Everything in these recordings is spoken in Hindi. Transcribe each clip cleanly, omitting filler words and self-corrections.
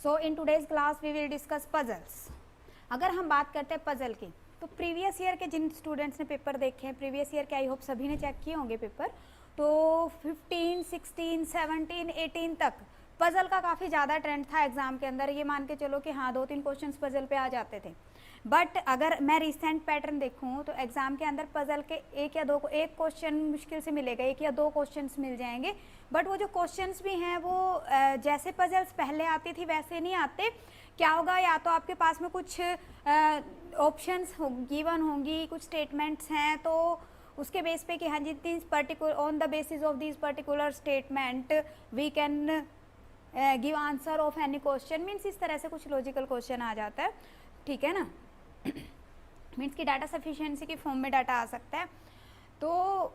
So in today's class we will discuss puzzles. अगर हम बात करते हैं पजल की, तो प्रीवियस ईयर के जिन स्टूडेंट्स ने पेपर देखे हैं, प्रीवियस ईयर के आई होप सभी ने चेक किए होंगे पेपर, तो 15, 16, 17, 18 तक पजल का काफ़ी ज़्यादा ट्रेंड था एग्जाम के अंदर। ये मान के चलो कि हाँ 2-3 क्वेश्चंस पजल पे आ जाते थे। बट अगर मैं रिसेंट पैटर्न देखूँ तो एग्जाम के अंदर पजल के एक क्वेश्चन मुश्किल से मिलेगा, 1 या 2 क्वेश्चंस मिल जाएंगे। बट वो जो क्वेश्चंस भी हैं वो जैसे पजल्स पहले आती थी वैसे नहीं आते। क्या होगा, या तो आपके पास में कुछ ऑप्शंस गिवन होंगी, कुछ स्टेटमेंट्स हैं, तो उसके बेस पे कि हाँ जी this particular on the basis of this particular statement we can give answer of any question, means इस तरह से कुछ लॉजिकल क्वेश्चन आ जाता है, ठीक है ना। मीन्स कि डाटा सफिशिएंसी की फॉर्म में डाटा आ सकता है। तो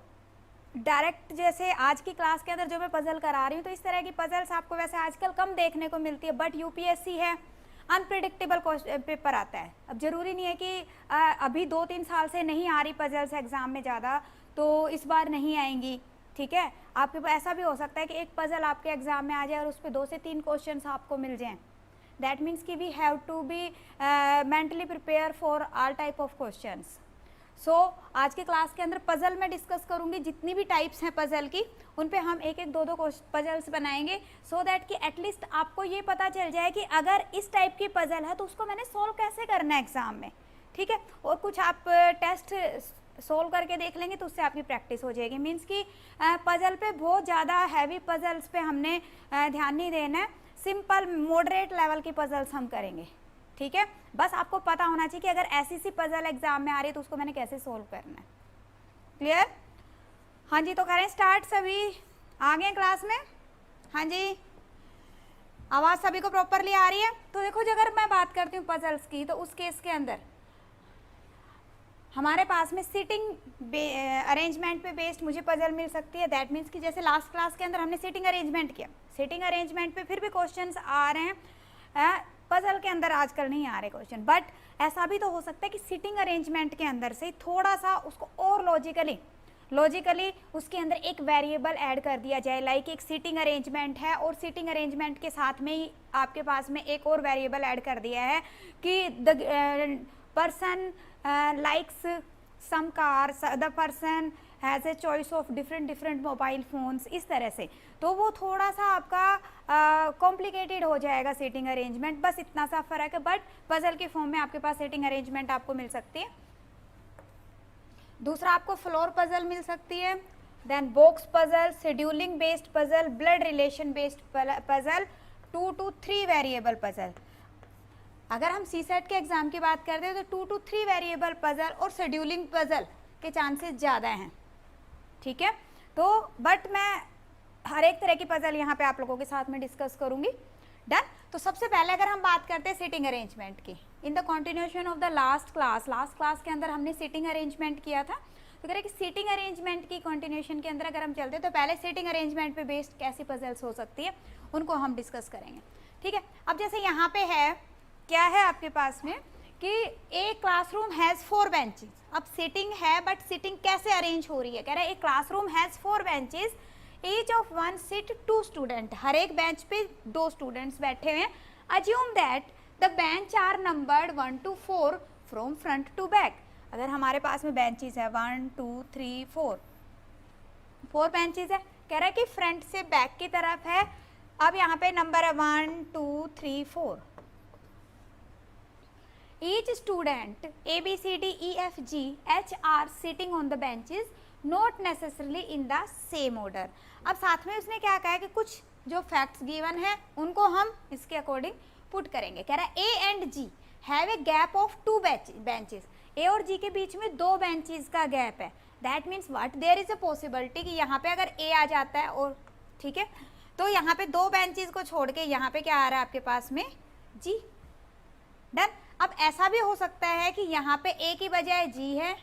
डायरेक्ट जैसे आज की क्लास के अंदर जो मैं पजल करा रही हूँ, तो इस तरह की पजल्स आपको वैसे आजकल कम देखने को मिलती है, बट यूपीएससी है, अनप्रिडिक्टेबल पेपर आता है। अब जरूरी नहीं है कि अभी 2-3 साल से नहीं आ रही पजल्स एग्जाम में ज़्यादा, तो इस बार नहीं आएंगी, ठीक है। आपके पास ऐसा भी हो सकता है कि एक पजल आपके एग्जाम में आ जाए और उस पर 2 से 3 क्वेश्चन आपको मिल जाएं। दैट मीन्स कि we have to be mentally prepare for all type of questions. So आज के क्लास के अंदर पजल में डिस्कस करूंगी, जितनी भी टाइप्स हैं पजल की उन पे हम 1-1, 2-2 पजल्स बनाएंगे, सो दैट कि एटलीस्ट आपको ये पता चल जाए कि अगर इस टाइप की पजल है तो उसको मैंने सॉल्व कैसे करना है एग्जाम में, ठीक है। और कुछ आप टेस्ट सोल्व करके देख लेंगे तो उससे आपकी प्रैक्टिस हो जाएगी। मीन्स कि पजल पे बहुत ज़्यादा हैवी पजल्स पे हमने ध्यान नहीं देना है, सिंपल मॉडरेट लेवल की पजल्स हम करेंगे, ठीक है। बस आपको पता होना चाहिए कि अगर ऐसी सी पजल एग्जाम में आ रही है तो उसको मैंने कैसे सोल्व करना है। क्लियर? हाँ जी, तो करें स्टार्ट। सभी आ गए क्लास में? हाँ जी, आवाज़ सभी को प्रॉपरली आ रही है? तो देखो, अगर मैं बात करती हूँ पजल्स की, तो उस केस के अंदर हमारे पास में सिटिंग अरेंजमेंट पे बेस्ड मुझे पजल मिल सकती है। दैट मीन्स कि जैसे लास्ट क्लास के अंदर हमने सिटिंग अरेंजमेंट किया, सिटिंग अरेंजमेंट पे फिर भी क्वेश्चंस आ रहे हैं, पजल के अंदर आजकल नहीं आ रहे क्वेश्चन। बट ऐसा भी तो हो सकता है कि सिटिंग अरेंजमेंट के अंदर से थोड़ा सा उसको और लॉजिकली उसके अंदर एक वेरिएबल ऐड कर दिया जाए। लाइक एक सिटिंग अरेंजमेंट है और सिटिंग अरेंजमेंट के साथ में ही आपके पास में एक और वेरिएबल ऐड कर दिया है कि the person likes some cars, the person has a choice of different mobile phones, इस तरह से। तो वो थोड़ा सा आपका कॉम्प्लिकेटेड हो जाएगा सिटिंग अरेंजमेंट, बस इतना सा फर्क है। बट पजल के फॉर्म में आपके पास सिटिंग अरेंजमेंट आपको मिल सकती है। दूसरा आपको फ्लोर पजल मिल सकती है, then box puzzle, scheduling based puzzle, blood relation based puzzle, 2 to 3 variable puzzle. अगर हम सीसेट के एग्जाम की बात करते हैं तो 2 to 3 वेरिएबल पजल और शेड्यूलिंग पजल के चांसेस ज़्यादा हैं, ठीक है। तो बट मैं हर एक तरह की पजल यहाँ पे आप लोगों के साथ में डिस्कस करूँगी। डन। तो सबसे पहले अगर हम बात करते हैं सिटिंग अरेंजमेंट की, in the continuation of the last class के अंदर हमने सिटिंग अरेंजमेंट किया था। तो कह रहे कि सिटिंग अरेंजमेंट की कंटिन्यूएशन के अंदर अगर हम चलते हैं तो पहले सिटिंग अरेंजमेंट पे बेस्ड कैसी पजल्स हो सकती है उनको हम डिस्कस करेंगे, ठीक है। अब जैसे यहाँ पे है, क्या है आपके पास में कि एक क्लासरूम हैज़ 4 बेंचेस। अब सिटिंग है, बट सिटिंग कैसे अरेंज हो रही है? कह रहा है एक classroom has 4 benches, each of one sit 2 student. हर एक बेंच पे 2 स्टूडेंट्स बैठे हुए हैं। Assume that the bench are numbered 1 to 4 from front to back. अगर हमारे पास में बेंचेस है 1 2 3 4 बेंचेस है, कह रहा है कि फ्रंट से बैक की तरफ है। अब यहाँ पे नंबर है 1 2 3 4। Each student A B C D E F G H are sitting on the benches, not necessarily in the same order। अब साथ में उसने क्या कहा है कि कुछ जो फैक्ट्स गिवन है उनको हम इसके अकॉर्डिंग पुट करेंगे। कह रहा है A and G have a gap of 2 benches. A और G के बीच में 2 बेंचेस का गैप है। That means what, there is a possibility कि यहाँ पे अगर A आ जाता है और, ठीक है, तो यहाँ पे 2 बेंचेस को छोड़ के यहाँ पे क्या आ रहा है आपके पास में G। डन। अब ऐसा भी हो सकता है कि यहाँ पे A की बजाय G है